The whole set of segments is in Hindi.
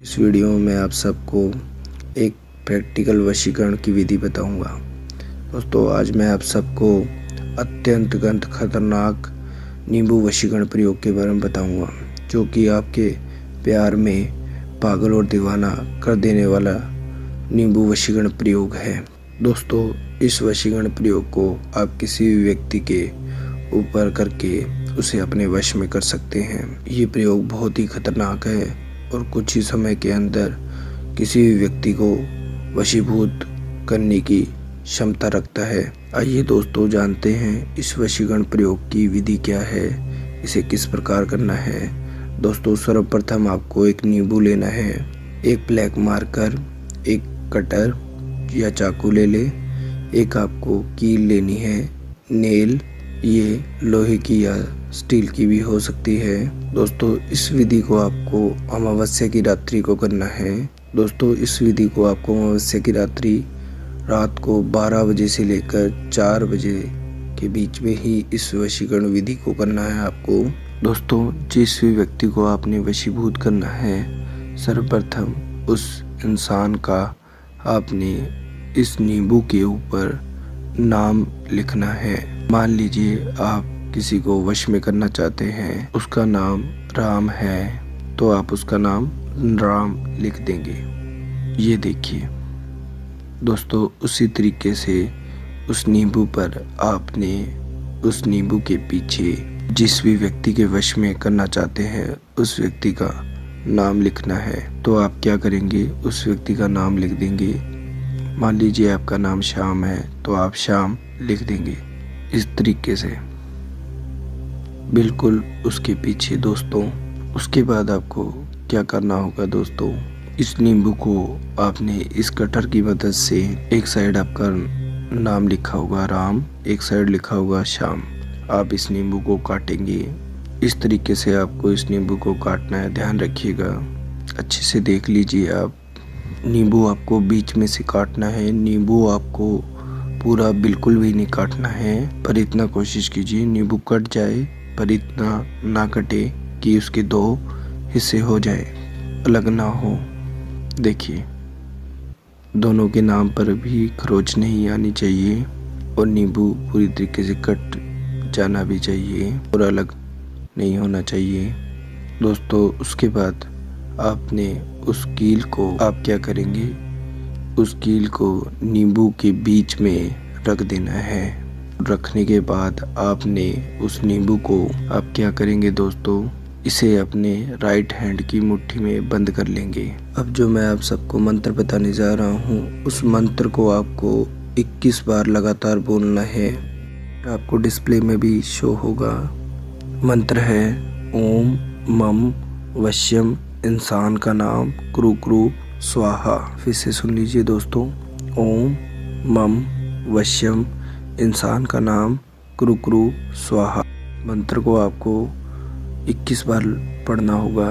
इस वीडियो में मैं आप सबको एक प्रैक्टिकल वशीकरण की विधि बताऊंगा। दोस्तों, आज मैं आप सबको अत्यंत खतरनाक नींबू वशीकरण प्रयोग के बारे में बताऊंगा, जो कि आपके प्यार में पागल और दीवाना कर देने वाला नींबू वशीकरण प्रयोग है। दोस्तों, इस वशीकरण प्रयोग को आप किसी भी व्यक्ति के ऊपर करके उसे अपने वश में कर सकते हैं। ये प्रयोग बहुत ही खतरनाक है और कुछ ही समय के अंदर किसी भी व्यक्ति को वशीभूत करने की क्षमता रखता है। आइए दोस्तों, जानते हैं इस वशीकरण प्रयोग की विधि क्या है, इसे किस प्रकार करना है। दोस्तों, सर्वप्रथम आपको एक नींबू लेना है, एक ब्लैक मार्कर, एक कटर या चाकू ले ले, एक आपको कील लेनी है, नेल, ये लोहे की या स्टील की भी हो सकती है। दोस्तों, इस विधि को आपको अमावस्या की रात्रि को करना है। दोस्तों, इस विधि को आपको अमावस्या की रात्रि रात को 12 बजे से लेकर 4 बजे के बीच में ही इस वशीकरण विधि को करना है आपको। दोस्तों, जिस भी व्यक्ति को आपने वशीभूत करना है, सर्वप्रथम उस इंसान का आपने इस नींबू के ऊपर नाम लिखना है। मान लीजिए आप किसी को वश में करना चाहते हैं, उसका नाम राम है, तो आप उसका नाम राम लिख देंगे। ये देखिए दोस्तों, उसी तरीके से उस नींबू पर आपने उस नींबू के पीछे जिस भी व्यक्ति के वश में करना चाहते हैं उस व्यक्ति का नाम लिखना है। तो आप क्या करेंगे, उस व्यक्ति का नाम लिख देंगे। मान लीजिए आपका नाम श्याम है, तो आप श्याम लिख देंगे इस तरीके से, बिल्कुल उसके पीछे। दोस्तों, उसके बाद आपको क्या करना होगा दोस्तों, इस नींबू को आपने इस कटर की मदद से एक साइड आपका नाम लिखा होगा राम, एक साइड लिखा होगा श्याम। आप इस नींबू को काटेंगे। इस तरीके से आपको इस नींबू को काटना है, ध्यान रखिएगा, अच्छे से देख लीजिए आप। नींबू आपको बीच में से काटना है, नींबू आपको पूरा बिल्कुल भी नहीं काटना है, पर इतना कोशिश कीजिए नींबू कट जाए, पर इतना ना कटे कि उसके 2 हिस्से हो जाए, अलग ना हो। देखिए, दोनों के नाम पर भी खरोच नहीं आनी चाहिए और नींबू पूरी तरीके से कट जाना भी चाहिए और अलग नहीं होना चाहिए। दोस्तों, उसके बाद आपने उस कील को आप क्या करेंगे, उस कील को नींबू के बीच में रख देना है। रखने के बाद आपने उस नींबू को आप क्या करेंगे दोस्तों, इसे अपने राइट हैंड की मुट्ठी में बंद कर लेंगे। अब जो मैं आप सबको मंत्र बताने जा रहा हूँ, उस मंत्र को आपको 21 बार लगातार बोलना है। आपको डिस्प्ले में भी शो होगा। मंत्र है ओम मम वश्यम, इंसान का नाम क्रू क्रू स्वाहा। फिर से सुन लीजिए दोस्तों, ओम मम वश्यम, इंसान का नाम क्रू क्रू स्वाहा। मंत्र को आपको 21 बार पढ़ना होगा।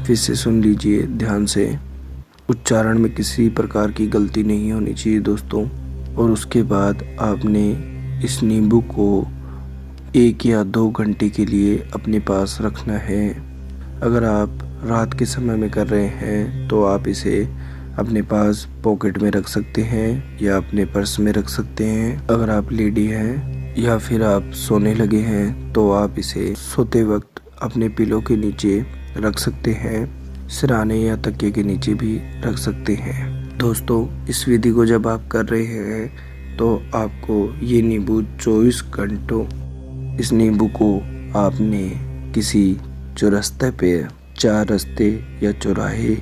फिर से सुन लीजिए ध्यान से, उच्चारण में किसी प्रकार की गलती नहीं होनी चाहिए दोस्तों। और उसके बाद आपने इस नींबू को 1 या 2 घंटे के लिए अपने पास रखना है। अगर आप रात के समय में कर रहे हैं तो आप इसे अपने पास पॉकेट में रख सकते हैं या अपने पर्स में रख सकते हैं। अगर आप लेडी हैं या फिर आप सोने लगे हैं तो आप इसे सोते वक्त अपने पिलो के नीचे रख सकते हैं, सिरहाने या तकिए के नीचे भी रख सकते हैं। दोस्तों, इस विधि को जब आप कर रहे हैं तो आपको ये नींबू 24 घंटों, इस नींबू को आपने किसी चौरास्ते पे, 4 रास्ते या चौराहे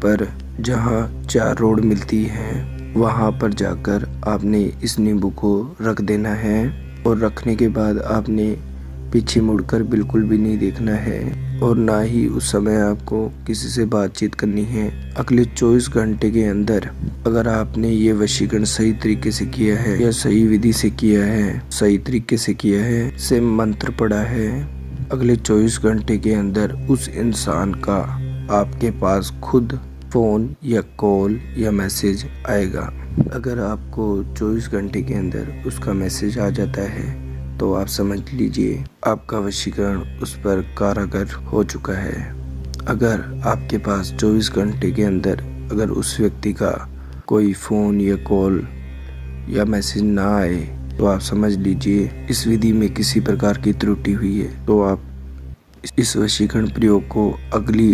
पर जहाँ 4 रोड मिलती हैं, वहाँ पर जाकर आपने इस नींबू को रख देना है। और रखने के बाद आपने पीछे मुड़कर बिल्कुल भी नहीं देखना है और ना ही उस समय आपको किसी से बातचीत करनी है। अगले 24 घंटे के अंदर अगर आपने ये वशीकरण सही तरीके से किया है या सही विधि से किया है, सही तरीके से किया है, से मंत्र पढ़ा है, अगले 24 घंटे के अंदर उस इंसान का आपके पास खुद फ़ोन या कॉल या मैसेज आएगा। अगर आपको 24 घंटे के अंदर उसका मैसेज आ जाता है तो आप समझ लीजिए आपका वशीकरण उस पर कारागर हो चुका है। अगर आपके पास 24 घंटे के अंदर अगर उस व्यक्ति का कोई फ़ोन या कॉल या मैसेज ना आए तो आप समझ लीजिए इस विधि में किसी प्रकार की त्रुटि हुई है। तो आप इस वशीकरण प्रयोग को अगली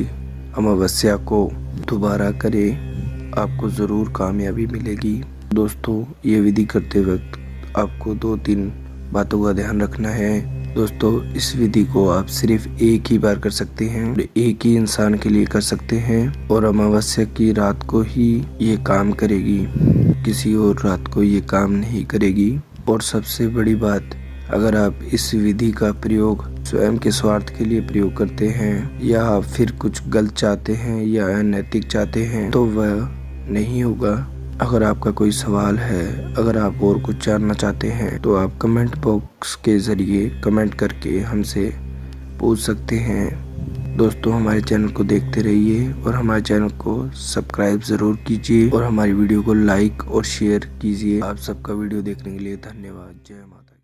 अमावस्या को दोबारा करें, आपको ज़रूर कामयाबी मिलेगी। दोस्तों, ये विधि करते वक्त आपको 2-3 बातों का ध्यान रखना है। दोस्तों, इस विधि को आप सिर्फ एक ही बार कर सकते हैं और एक ही इंसान के लिए कर सकते हैं और अमावस्या की रात को ही ये काम करेगी, किसी और रात को ये काम नहीं करेगी। और सबसे बड़ी बात, अगर आप इस विधि का प्रयोग स्वयं के स्वार्थ के लिए प्रयोग करते हैं या फिर कुछ गलत चाहते हैं या अनैतिक चाहते हैं तो वह नहीं होगा। अगर आपका कोई सवाल है, अगर आप और कुछ जानना चाहते हैं तो आप कमेंट बॉक्स के ज़रिए कमेंट करके हमसे पूछ सकते हैं। दोस्तों, हमारे चैनल को देखते रहिए और हमारे चैनल को सब्सक्राइब ज़रूर कीजिए और हमारी वीडियो को लाइक और शेयर कीजिए। आप सबका वीडियो देखने के लिए धन्यवाद। जय माता दी।